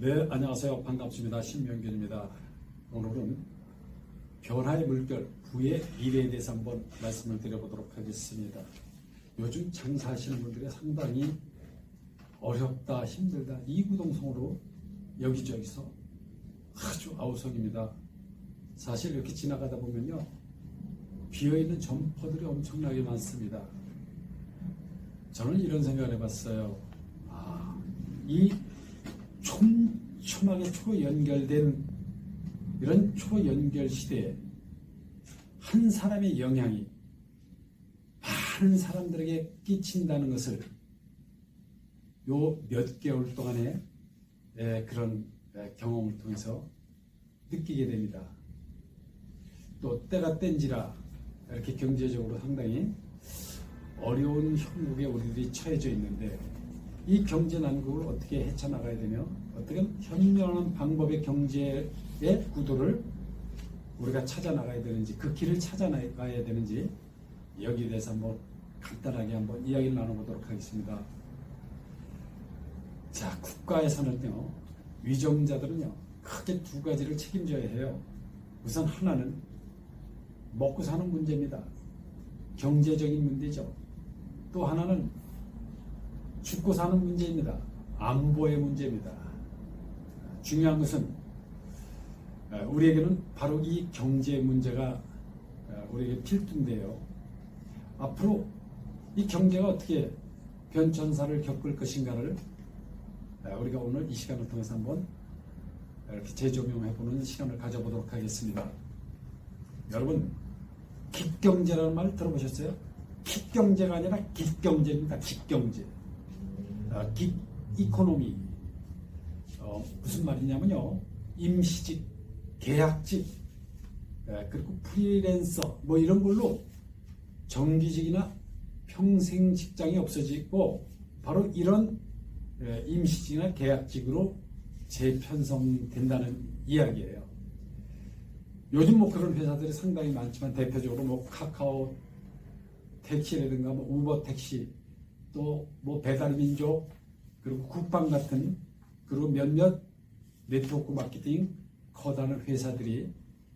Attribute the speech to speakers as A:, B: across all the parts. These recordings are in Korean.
A: 네, 안녕하세요. 반갑습니다. 신명균입니다. 오늘은 변화의 물결, 부의 미래에 대해서 한번 말씀을 드려보도록 하겠습니다. 요즘 장사하시는 분들이 상당히 어렵다, 힘들다, 이구동성으로 여기저기서 아주 아우성입니다. 사실 이렇게 지나가다 보면요, 비어있는 점포들이 엄청나게 많습니다. 저는 이런 생각을 해봤어요. 이 촘촘하게 초연결된 이런 초연결 시대에 한 사람의 영향이 많은 사람들에게 끼친다는 것을 요 몇 개월 동안의 그런 경험을 통해서 느끼게 됩니다. 또 때가 땐지라 이렇게 경제적으로 상당히 어려운 형국에 우리들이 처해져 있는데, 이 경제 난국을 어떻게 헤쳐나가야 되며 어떻게 현명한 방법의 경제의 구도를 우리가 찾아나가야 되는지, 그 길을 찾아나가야 되는지, 여기에 대해서 한번 간단하게 한번 이야기를 나눠보도록 하겠습니다. 자, 국가에서는요, 위정자들은요, 크게 두 가지를 책임져야 해요. 우선 하나는 먹고 사는 문제입니다. 경제적인 문제죠. 또 하나는 죽고 사는 문제입니다. 안보의 문제입니다. 중요한 것은 우리에게는 바로 이 경제 문제가 우리에게 필두인데요. 앞으로 이 경제가 어떻게 변천사를 겪을 것인가를 우리가 오늘 이 시간을 통해서 한번 이렇게 재조명해보는 시간을 가져보도록 하겠습니다. 여러분, 깃경제라는 말 들어보셨어요? 깃경제가 아니라 깃경제입니다. 깃경제. 깃 이코노미. 무슨 말이냐면요, 임시직, 계약직, 그리고 프리랜서 뭐 이런 걸로 정규직이나 평생 직장이 없어지고 바로 이런 임시직이나 계약직으로 재편성된다는 이야기예요. 요즘 뭐 그런 회사들이 상당히 많지만, 대표적으로 뭐 카카오 택시라든가 뭐 우버 택시, 또 뭐 배달민족, 그리고 쿠팡 같은, 그리고 몇몇 네트워크 마케팅 커다란 회사들이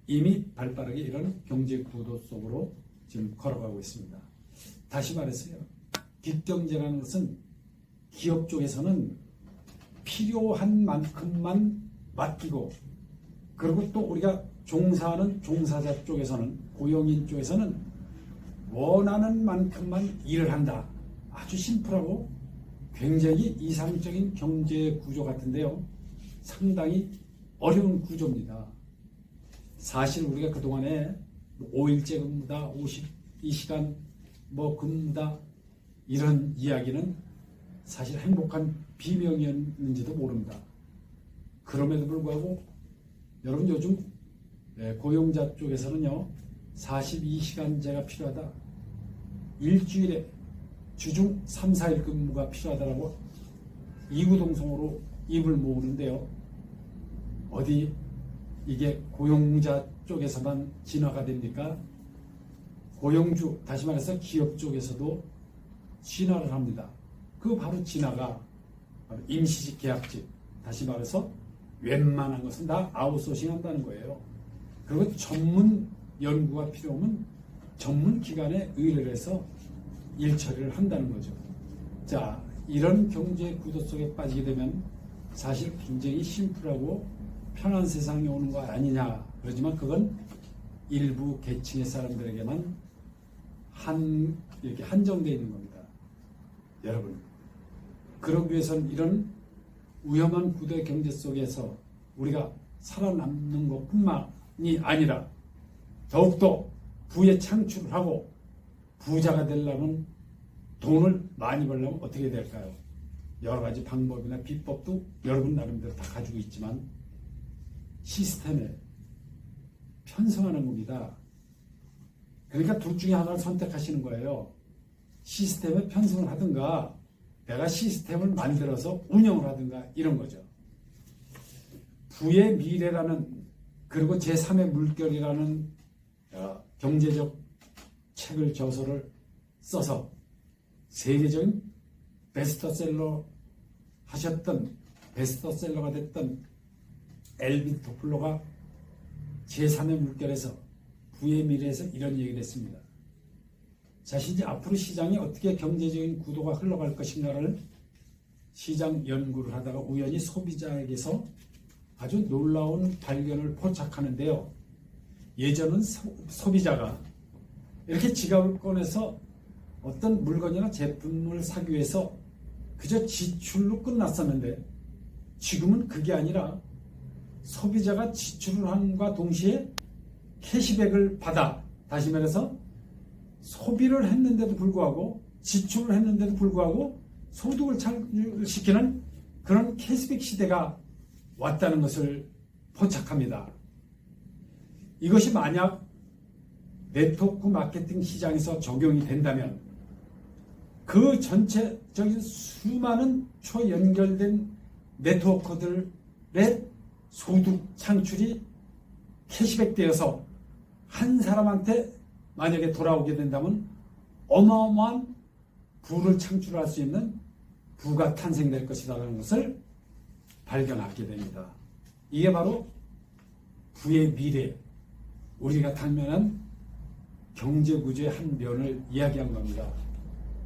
A: 이미 발빠르게 이런 경제 구도 속으로 지금 걸어가고 있습니다. 다시 말해서요, 깃경제라는 것은 기업 쪽에서는 필요한 만큼만 맡기고, 그리고 또 우리가 종사하는 종사자 쪽에서는, 고용인 쪽에서는 원하는 만큼만 일을 한다. 아주 심플하고 굉장히 이상적인 경제 구조 같은데요, 상당히 어려운 구조입니다. 사실 우리가 그동안에 5일제 근무다, 52시간 뭐 근무다, 이런 이야기는 사실 행복한 비명이었는지도 모릅니다. 그럼에도 불구하고 여러분, 요즘 고용자 쪽에서는요, 42시간제가 필요하다, 일주일에 주중 3, 4일 근무가 필요하다라고 이구동성으로 입을 모으는데요, 어디 이게 고용자 쪽에서만 진화가 됩니까? 고용주, 다시 말해서 기업 쪽에서도 진화를 합니다. 그 바로 진화가 바로 임시직, 계약직, 다시 말해서 웬만한 것은 다 아웃소싱 한다는 거예요. 그리고 전문 연구가 필요하면 전문 기관에 의뢰를 해서 일 처리를 한다는 거죠. 자, 이런 경제 구도 속에 빠지게 되면 사실 굉장히 심플하고 편한 세상이 오는 거 아니냐 그러지만, 그건 일부 계층의 사람들에게만 이렇게 한정되어 있는 겁니다. 여러분, 그러기 위해서는 이런 위험한 구도의 경제 속에서 우리가 살아남는 것뿐만이 아니라 더욱더 부의 창출을 하고 부자가 되려면, 돈을 많이 벌려면 어떻게 될까요? 여러 가지 방법이나 비법도 여러분 나름대로 다 가지고 있지만, 시스템에 편성하는 겁니다. 그러니까 둘 중에 하나를 선택하시는 거예요. 시스템에 편성을 하든가, 내가 시스템을 만들어서 운영을 하든가, 이런 거죠. 부의 미래라는, 그리고 제3의 물결이라는 경제적 책을, 저서를 써서 세계적인 베스트셀러 하셨던 베스트셀러가 됐던 엘빈 토플러가 제3의 물결에서 부의 미래에서 이런 얘기를 했습니다. 자신이 앞으로 시장이 어떻게 경제적인 구도가 흘러갈 것인가를 시장 연구를 하다가 우연히 소비자에게서 아주 놀라운 발견을 포착하는데요. 예전은 소비자가 이렇게 지갑을 꺼내서 어떤 물건이나 제품을 사기 위해서 그저 지출로 끝났었는데 지금은 그게 아니라 소비자가 지출을 함과 동시에 캐시백을 받아, 다시 말해서 소비를 했는데도 불구하고 지출을 했는데도 불구하고 소득을 창출시키는 그런 캐시백 시대가 왔다는 것을 포착합니다. 이것이 만약 네트워크 마케팅 시장에서 적용이 된다면 그 전체적인 수많은 초연결된 네트워크들의 소득 창출이 캐시백 되어서 한 사람한테 만약에 돌아오게 된다면 어마어마한 부를 창출할 수 있는 부가 탄생될 것이라는 것을 발견하게 됩니다. 이게 바로 부의 미래, 우리가 당면한 경제구조의 한 면을 이야기한 겁니다.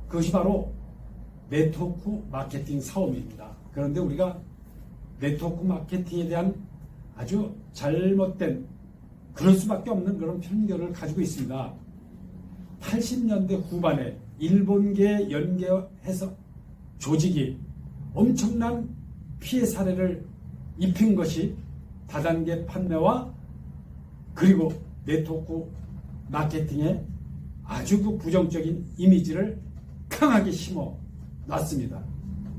A: 그것이 바로 네트워크 마케팅 사업입니다. 그런데 우리가 네트워크 마케팅에 대한 아주 잘못된, 그럴 수밖에 없는 그런 편견을 가지고 있습니다. 80년대 후반에 일본계 연계해서 조직이 엄청난 피해 사례를 입힌 것이 다단계 판매와 그리고 네트워크 마케팅에 아주 그 부정적인 이미지를 강하게 심어 놨습니다.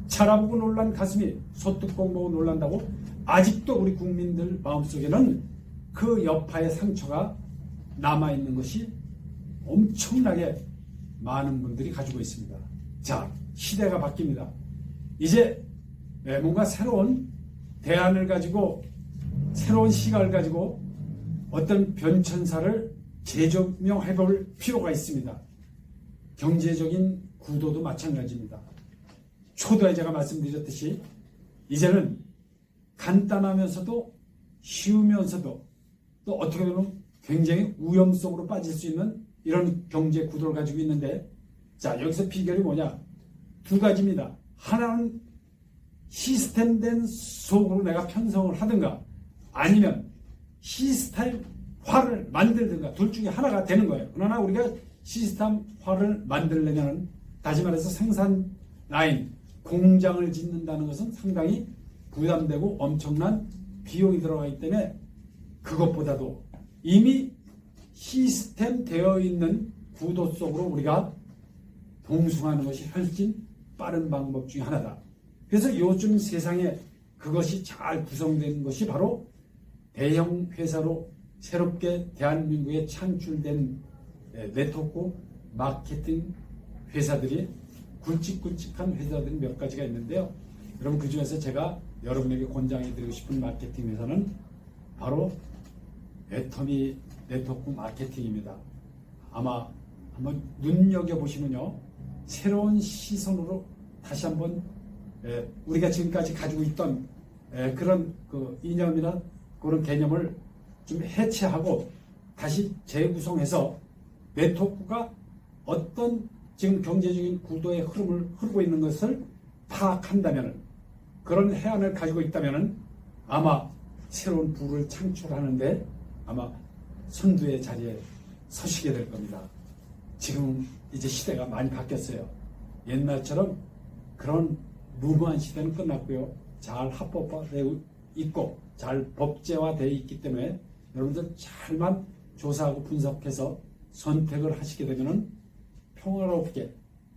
A: 자라보고 놀란 가슴이 소뚜껑 보고 놀란다고 아직도 우리 국민들 마음속에는 그 여파의 상처가 남아있는 것이 엄청나게 많은 분들이 가지고 있습니다. 자, 시대가 바뀝니다. 이제 뭔가 새로운 대안을 가지고 새로운 시각을 가지고 어떤 변천사를 재조명해 볼 필요가 있습니다. 경제적인 구도도 마찬가지입니다. 초도에 제가 말씀드렸듯이 이제는 간단하면서도 쉬우면서도 또 어떻게 보면 굉장히 위험 속으로 빠질 수 있는 이런 경제 구도를 가지고 있는데, 자, 여기서 비결이 뭐냐? 두 가지입니다. 하나는 시스템된 속으로 내가 편성을 하든가 아니면 시스템화를 만들든가 둘 중에 하나가 되는 거예요. 그러나 우리가 시스템화를 만들려면 다시 말해서 생산 라인, 공장을 짓는다는 것은 상당히 부담되고 엄청난 비용이 들어가기 때문에 그것보다도 이미 시스템 되어 있는 구도 속으로 우리가 동승하는 것이 훨씬 빠른 방법 중에 하나다. 그래서 요즘 세상에 그것이 잘 구성된 것이 바로 대형 회사로 새롭게 대한민국에 창출된 네트워크 마케팅 회사들이 굵직굵직한 회사들이 몇 가지가 있는데요. 여러분, 그 중에서 제가 여러분에게 권장해드리고 싶은 마케팅 회사는 바로 애터미 네트워크 마케팅입니다. 아마 한번 눈여겨보시면요, 새로운 시선으로 다시 한번 우리가 지금까지 가지고 있던 그런 그 이념이나 그런 개념을 좀 해체하고 다시 재구성해서 네트워크가 어떤 지금 경제적인 구도의 흐름을 흐르고 있는 것을 파악한다면, 그런 해안을 가지고 있다면 아마 새로운 부를 창출하는데 아마 선두의 자리에 서시게 될 겁니다. 지금 이제 시대가 많이 바뀌었어요. 옛날처럼 그런 무모한 시대는 끝났고요. 잘 합법화되어 있고 잘 법제화되어 있기 때문에 여러분들 잘만 조사하고 분석해서 선택을 하시게 되면 평화롭게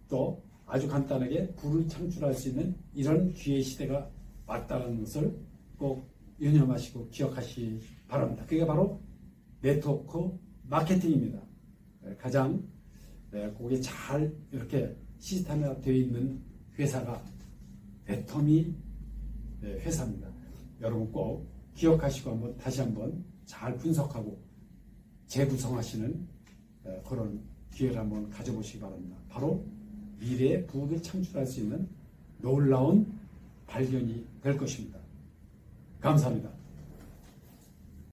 A: 또 아주 간단하게 부를 창출할 수 있는 이런 기회의 시대가 왔다는 것을 꼭 유념하시고 기억하시기 바랍니다. 그게 바로 네트워크 마케팅입니다. 가장 거기에 잘 이렇게 시스템화 되어 있는 회사가 애터미 회사입니다. 여러분 꼭 기억하시고 다시 한번 잘 분석하고 재구성하시는 그런 기회를 한번 가져보시기 바랍니다. 바로 미래의 부를 창출할 수 있는 놀라운 발견이 될 것입니다. 감사합니다.